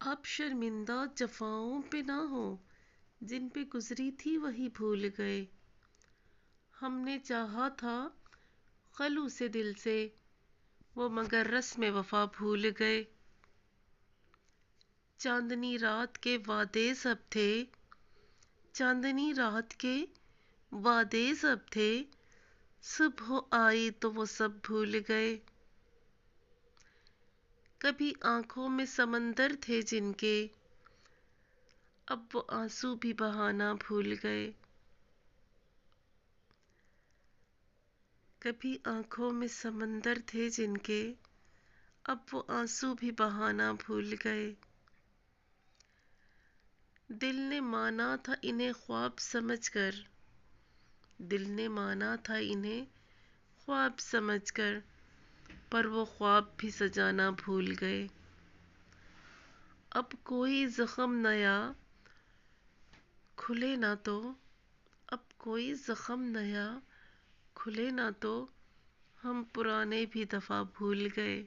آپ شرمندہ جفاؤں پہ نہ ہو، جن پہ گزری تھی وہی بھول گئے۔ ہم نے چاہا تھا خلوص دل سے، وہ مگر رسم وفا بھول گئے۔ چاندنی رات کے وعدے سب تھے، چاندنی رات کے وعدے سب تھے، صبح آئی تو وہ سب بھول گئے۔ کبھی آنکھوں میں سمندر تھے جن کے، اب وہ آنسو بھی بہانا بھول گئے۔ کبھی آنکھوں میں سمندر تھے جن کے، اب وہ آنسو بھی بہانا بھول گئے۔ دل نے مانا تھا انہیں خواب سمجھ کر، دل نے مانا تھا انہیں خواب سمجھ کر، پر وہ خواب بھی سجانا بھول گئے۔ اب کوئی زخم نیا کھلے نہ تو، اب کوئی زخم نیا کھلے نہ تو، ہم پرانے بھی دفع بھول گئے۔